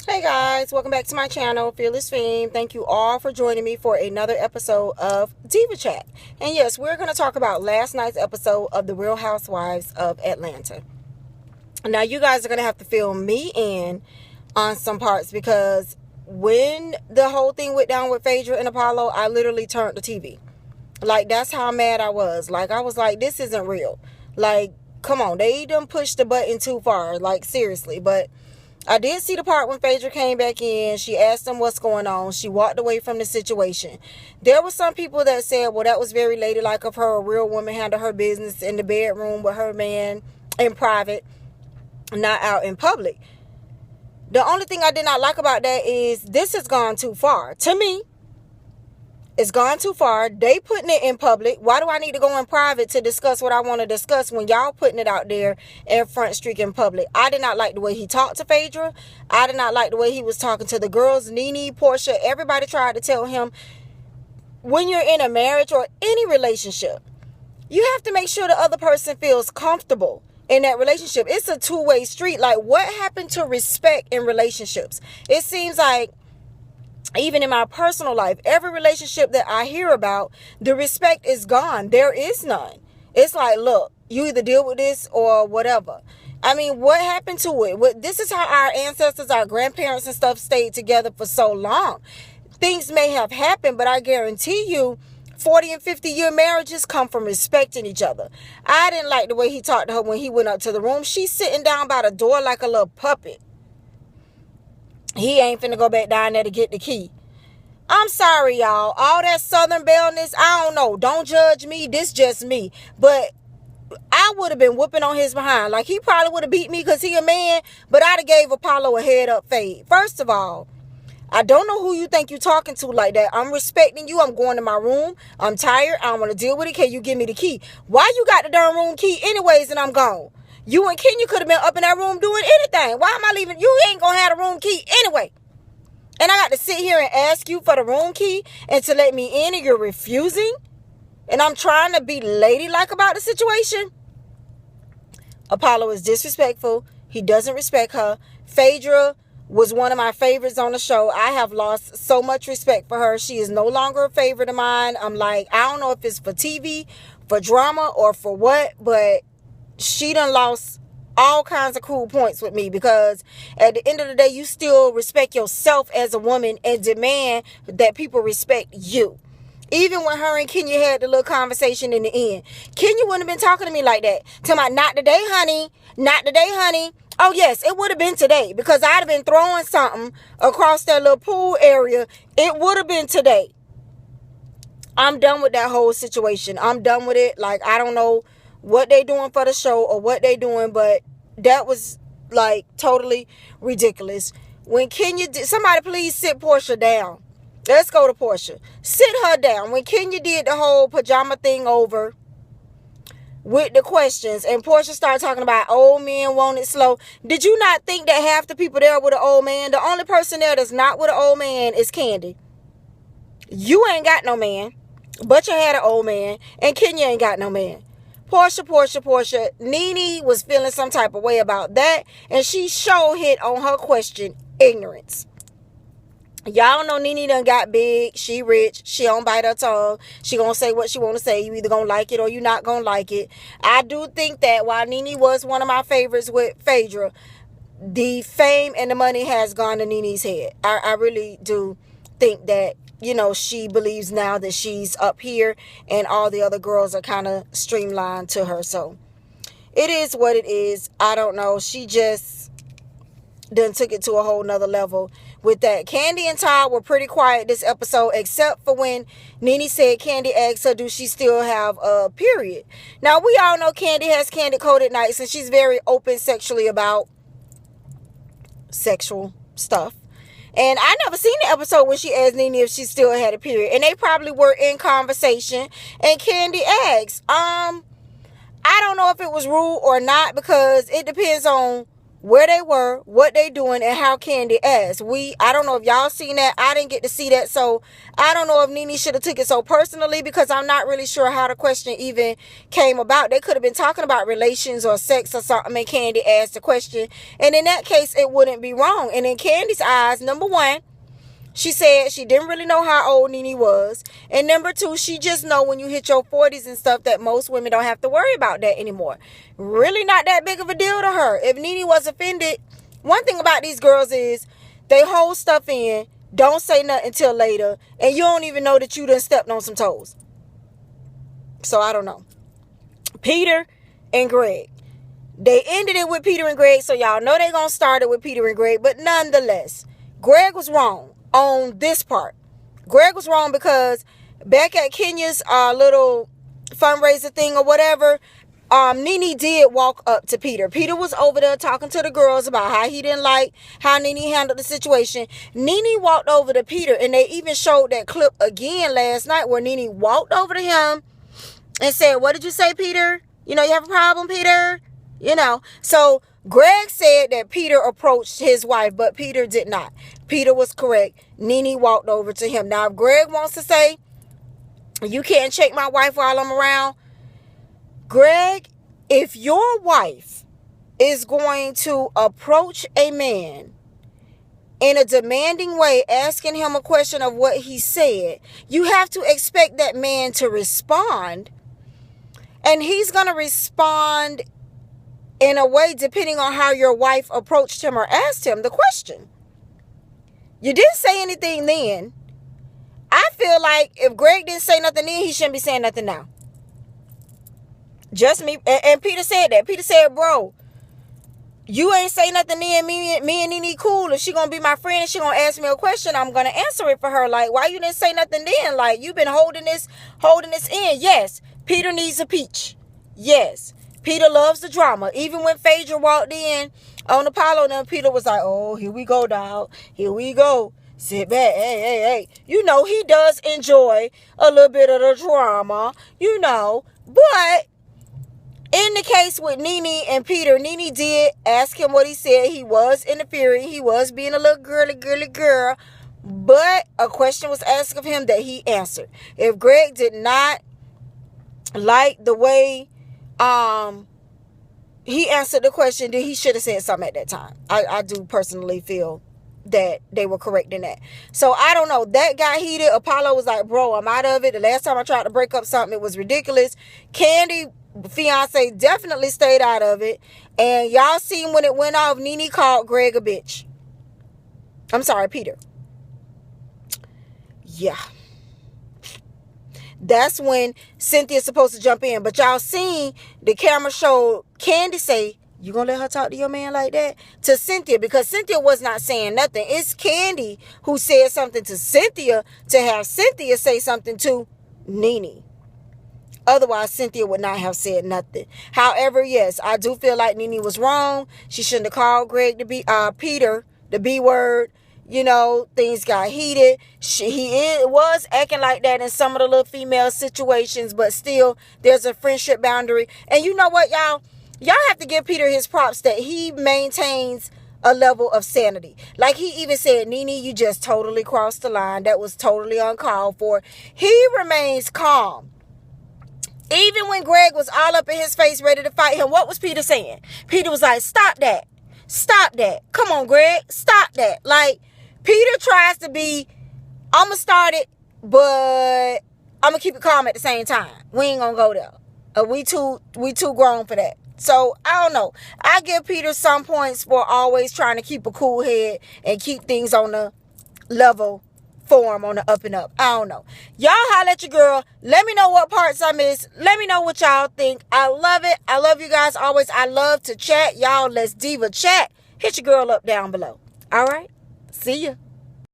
Hey guys, welcome back to my channel, Fearless Fame. Thank you all for joining me for another episode of Diva Chat. And yes, we're going to talk about last night's episode of The Real Housewives of Atlanta. Now, you guys are going to have to fill me in on some parts because when the whole thing went down with Phaedra and Apollo, I literally turned the TV. Like, that's how mad I was. Like, I was like, this isn't real. Like, come on, they done pushed the button too far. Like, seriously. But I did see the part when Phaedra came back in. She asked them what's going on. She walked away from the situation. There were some people that said, well, that was very ladylike of her. A real woman handled her business in the bedroom with her man in private, not out in public. The only thing I did not like about that is this has gone too far. To me, it's gone too far. They putting it in public. Why do I need to go in private to discuss what I want to discuss when y'all putting it out there in Front Street in public? I did not like the way he talked to Phaedra. I did not like the way he was talking to the girls, Nene, Portia. Everybody tried to tell him, when you're in a marriage or any relationship, you have to make sure the other person feels comfortable in that relationship. It's a two-way street. Like, what happened to respect in relationships? It seems like even in my personal life, every relationship that I hear about, the respect is gone. There is none. It's like, look, you either deal with this or whatever. I mean, what happened to it? This is how our ancestors, our grandparents and stuff stayed together for so long. Things may have happened, but I guarantee you 40 and 50-year marriages come from respecting each other. I didn't like the way he talked to her when he went up to the room. She's sitting down by the door like a little puppet. He ain't finna go back down there to get the key. I'm sorry, y'all. All that Southern bellness, I don't know. Don't judge me. This just me. But I would have been whooping on his behind. Like, he probably would have beat me because he a man, but I'd have gave Apollo a head-up fade. First of all, I don't know who you think you're talking to like that. I'm respecting you. I'm going to my room. I'm tired. I don't want to deal with it. Can you give me the key? Why you got the darn room key anyways and I'm gone? You and Kenya could have been up in that room doing anything. Why am I leaving? You ain't going to have the room key anyway. And I got to sit here and ask you for the room key and to let me in and you're refusing? And I'm trying to be ladylike about the situation? Apollo is disrespectful. He doesn't respect her. Phaedra was one of my favorites on the show. I have lost so much respect for her. She is no longer a favorite of mine. I'm like, I don't know if it's for TV, for drama, or for what, but she done lost all kinds of cool points with me because at the end of the day, you still respect yourself as a woman and demand that people respect you. Even when her and Kenya had the little conversation in the end, Kenya wouldn't have been talking to me like that. Tell me, not today, honey. Not today, honey. Oh, yes, it would have been today because I'd have been throwing something across that little pool area. It would have been today. I'm done with that whole situation. I'm done with it. Like, I don't know what they doing for the show or what they doing, but that was like totally ridiculous. When Kenya did, somebody please sit Portia down. Let's go to Portia. Sit her down. When Kenya did the whole pajama thing over with the questions and Portia started talking about old men want it slow. Did you not think that half the people there with an old man? The only person there that's not with an old man is Candy. You ain't got no man, but you had an old man, and Kenya ain't got no man. Portia. Nene was feeling some type of way about that, and she sure hit on her question, ignorance. Y'all know Nene done got big. She rich. She don't bite her tongue. She gonna say what she want to say. You either gonna like it or you not gonna like it. I do think that while Nene was one of my favorites with Phaedra, the fame and the money has gone to Nene's head. I really do think that, you know, she believes now that she's up here and all the other girls are kind of streamlined to her. So it is what it is. I don't know. She just done took it to a whole nother level with that. Candy and Todd were pretty quiet this episode, except for when Nene said Candy asked her, do she still have a period? Now, we all know Candy has candy-coated nights, and she's very open sexually about sexual stuff. And I never seen the episode when she asked Nene if she still had a period. And they probably were in conversation. And Candy asked, I don't know if it was rude or not because it depends on where they were, what they doing, and how Candy asked. I don't know if y'all seen that. I didn't get to see that, so I don't know if Nene should have took it so personally, because I'm not really sure how the question even came about. They could have been talking about relations or sex or something, and Candy asked the question, and in that case, it wouldn't be wrong. And in Candy's eyes, number one, she said she didn't really know how old Nene was. And number two, she just know when you hit your 40s and stuff that most women don't have to worry about that anymore. Really not that big of a deal to her. If Nene was offended, one thing about these girls is they hold stuff in, don't say nothing until later, and you don't even know that you done stepped on some toes. So I don't know. Peter and Greg. They ended it with Peter and Greg, so y'all know they gonna start it with Peter and Greg. But nonetheless, Greg was wrong on this part. Greg was wrong because back at Kenya's little fundraiser thing or whatever, Nene did walk up to Peter. Peter was over there talking to the girls about how he didn't like how Nene handled the situation. Nene walked over to Peter, and they even showed that clip again last night where Nene walked over to him and said, "What did you say, Peter? You know, you have a problem, Peter?" You know, so Greg said that Peter approached his wife, but Peter did not. Peter was correct. Nene walked over to him. Now, if Greg wants to say, "You can't check my wife while I'm around," Greg, if your wife is going to approach a man in a demanding way, asking him a question of what he said, you have to expect that man to respond. And he's going to respond in a way depending on how your wife approached him or asked him the question. You didn't say anything then. I feel like if Greg didn't say nothing then, he shouldn't be saying nothing now. Just me. And Peter said that. Peter said, "Bro, you ain't say nothing then. Me and Nene cool. If she gonna be my friend and she gonna ask me a question, I'm gonna answer it for her. Like, why you didn't say nothing then? Like, you been holding this in." Yes, Peter needs a peach. Yes, Peter loves the drama. Even when Phaedra walked in on Apollo, and then Peter was like, "Oh, here we go, dog. Here we go. Sit back. Hey. You know, he does enjoy a little bit of the drama, you know. But in the case with Nene and Peter, Nene did ask him what he said. He was interfering. He was being a little girly girl. But a question was asked of him that he answered. If Greg did not like the way he answered the question, then he should have said something at that time. I do personally feel that they were correct in that. So I don't know. That got heated. Apollo was like, "Bro, I'm out of it. The last time I tried to break up something, it was ridiculous." Candy, fiance, definitely stayed out of it. And y'all seen when it went off, Nene called Greg a bitch. I'm sorry, Peter. Yeah. That's when Cynthia's supposed to jump in. But y'all seen the camera showed Candy say, "You gonna let her talk to your man like that?" To Cynthia, because Cynthia was not saying nothing. It's Candy who said something to Cynthia to have Cynthia say something to Nene. Otherwise, Cynthia would not have said nothing. However, yes, I do feel like Nene was wrong. She shouldn't have called Greg Peter the B word. You know, things got heated. He was acting like that in some of the little female situations, but still, there's a friendship boundary. And you know what, y'all? Y'all have to give Peter his props that he maintains a level of sanity. Like he even said, "Nene, you just totally crossed the line. That was totally uncalled for." He remains calm. Even when Greg was all up in his face, ready to fight him, what was Peter saying? Peter was like, "Stop that. Stop that. Come on, Greg. Stop that." Like, Peter tries to be, "I'm going to start it, but I'm going to keep it calm at the same time. We ain't going to go there. We too grown for that." So, I don't know. I give Peter some points for always trying to keep a cool head and keep things on the level form, on the up and up. I don't know. Y'all holler at your girl. Let me know what parts I missed. Let me know what y'all think. I love it. I love you guys always. I love to chat. Y'all, let's diva chat. Hit your girl up down below. All right? See ya.